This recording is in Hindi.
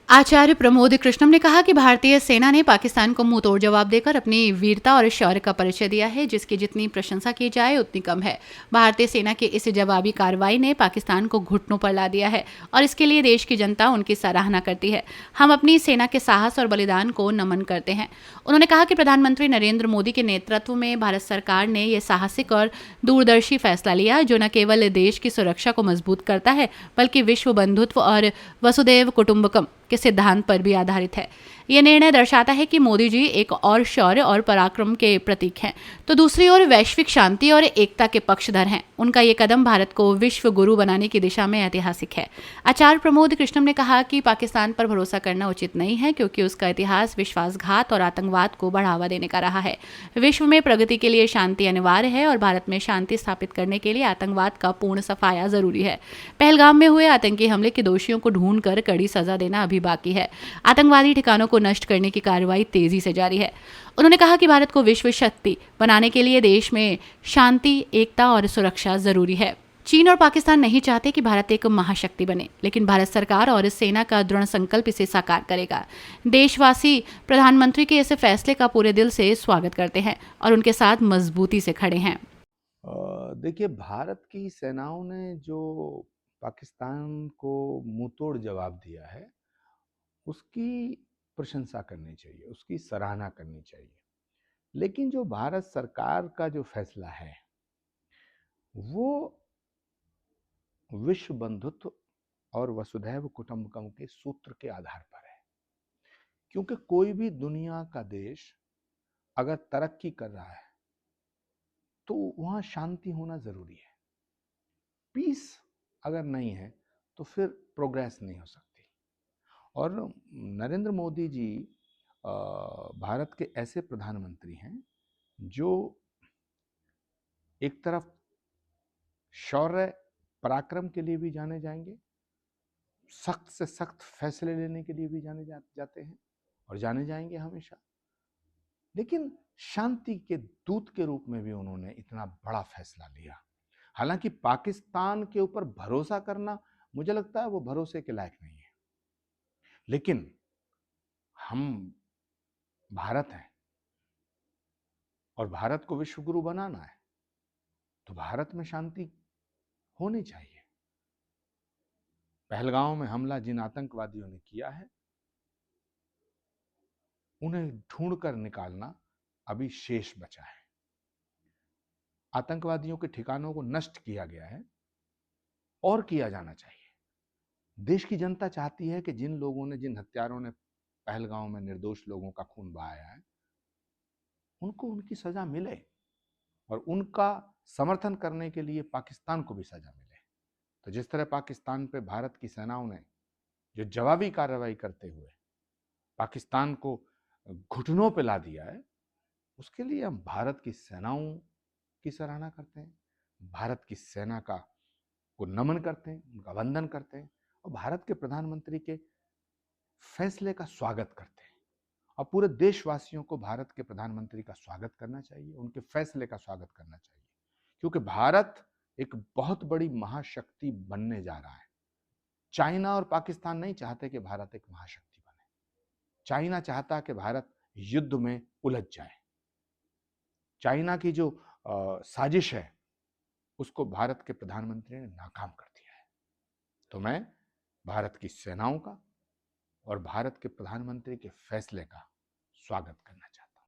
आचार्य प्रमोद कृष्णम ने कहा कि भारतीय सेना ने पाकिस्तान को मुंहतोड़ जवाब देकर अपनी वीरता और शौर्य का परिचय दिया है, जिसकी जितनी प्रशंसा की जाए उतनी कम है। भारतीय सेना की इस जवाबी कार्रवाई ने पाकिस्तान को घुटनों पर ला दिया है और इसके लिए देश की जनता उनकी सराहना करती है। हम अपनी सेना के साहस और बलिदान को नमन करते हैं। उन्होंने कहा कि प्रधानमंत्री नरेंद्र मोदी के नेतृत्व में भारत सरकार ने यह साहसिक और दूरदर्शी फैसला लिया, जो न केवल देश की सुरक्षा को मजबूत करता है बल्कि विश्व बंधुत्व और वसुदैव कुटुंबकम के सिद्धांत पर भी आधारित है। यह निर्णय दर्शाता है कि मोदी जी एक और शौर्य और पराक्रम के प्रतीक हैं, तो दूसरी ओर वैश्विक शांति और एकता के पक्षधर हैं। उनका ये कदम भारत को विश्व गुरु बनाने की दिशा में ऐतिहासिक है। आचार्य प्रमोद कृष्णम ने कहा कि पाकिस्तान पर भरोसा करना उचित नहीं है, क्योंकि उसका इतिहास विश्वासघात और आतंकवाद को बढ़ावा देने का रहा है। विश्व में प्रगति के लिए शांति अनिवार्य है और भारत में शांति स्थापित करने के लिए आतंकवाद का पूर्ण सफाया जरूरी है। पहलगाम में हुए आतंकी हमले के दोषियों को ढूंढकर कड़ी सजा देना अभी बाकी है। आतंकवादी ठिकानों को नष्ट करने की कार्रवाई तेजी से जारी है। उन्होंने कहा कि भारत को विश्व शक्ति बनाने के लिए देश में शांति, एकता और सुरक्षा जरूरी है। चीन और पाकिस्तान नहीं चाहते कि भारत एक महाशक्ति बने, लेकिन भारत सरकार और सेना का दृढ़ संकल्प इसे साकार करेगा। देशवासी प्रधानमंत्री के इस फैसले का पूरे दिल से स्वागत करते हैं और उनके साथ मजबूती से खड़े हैं। देखिए, भारत की सेनाओं ने जो पाकिस्तान को मुंहतोड़ जवाब दिया है, उसकी प्रशंसा करनी चाहिए, उसकी सराहना करनी चाहिए। लेकिन जो भारत सरकार का जो फैसला है, वो विश्व बंधुत्व और वसुधैव कुटुंबकम के सूत्र के आधार पर है। क्योंकि कोई भी दुनिया का देश अगर तरक्की कर रहा है, तो वहां शांति होना जरूरी है। पीस अगर नहीं है, तो फिर प्रोग्रेस नहीं हो सकती। और नरेंद्र मोदी जी भारत के ऐसे प्रधानमंत्री हैं जो एक तरफ शौर्य, पराक्रम के लिए भी जाने जाएंगे, सख्त से सख्त फैसले लेने के लिए भी जाते हैं और जाने जाएंगे हमेशा। लेकिन शांति के दूत के रूप में भी उन्होंने इतना बड़ा फैसला लिया। हालांकि पाकिस्तान के ऊपर भरोसा करना, मुझे लगता है वो भरोसे के लायक नहीं है। लेकिन हम भारत हैं और भारत को विश्व गुरु बनाना है, तो भारत में शांति होनी चाहिए। पहलगांव में हमला जिन आतंकवादियों ने किया है, उन्हें ढूंढकर निकालना अभी शेष बचा है। आतंकवादियों के ठिकानों को नष्ट किया गया है और किया जाना चाहिए। देश की जनता चाहती है कि जिन लोगों ने, जिन हत्यारों ने पहलगांव में निर्दोष लोगों का खून बहाया है, उनको उनकी सजा मिले और उनका समर्थन करने के लिए पाकिस्तान को भी सजा मिले। तो जिस तरह पाकिस्तान पे भारत की सेनाओं ने जो जवाबी कार्रवाई करते हुए पाकिस्तान को घुटनों पे ला दिया है, उसके लिए हम भारत की सेनाओं की सराहना करते हैं, भारत की सेना का को नमन करते हैं, उनका वंदन करते हैं और भारत के प्रधानमंत्री के फैसले का स्वागत करते हैं। और पूरे देशवासियों को भारत के प्रधानमंत्री का स्वागत करना चाहिए, उनके फैसले का स्वागत करना चाहिए। क्योंकि भारत एक बहुत बड़ी महाशक्ति बनने जा रहा है। चाइना और पाकिस्तान नहीं चाहते कि भारत एक महाशक्ति बने। चाइना चाहता कि भारत युद्ध में उलझ जाए। चाइना की जो साजिश है, उसको भारत के प्रधानमंत्री ने नाकाम कर दिया है। तो मैं भारत की सेनाओं का और भारत के प्रधानमंत्री के फैसले का स्वागत करना चाहता हूं।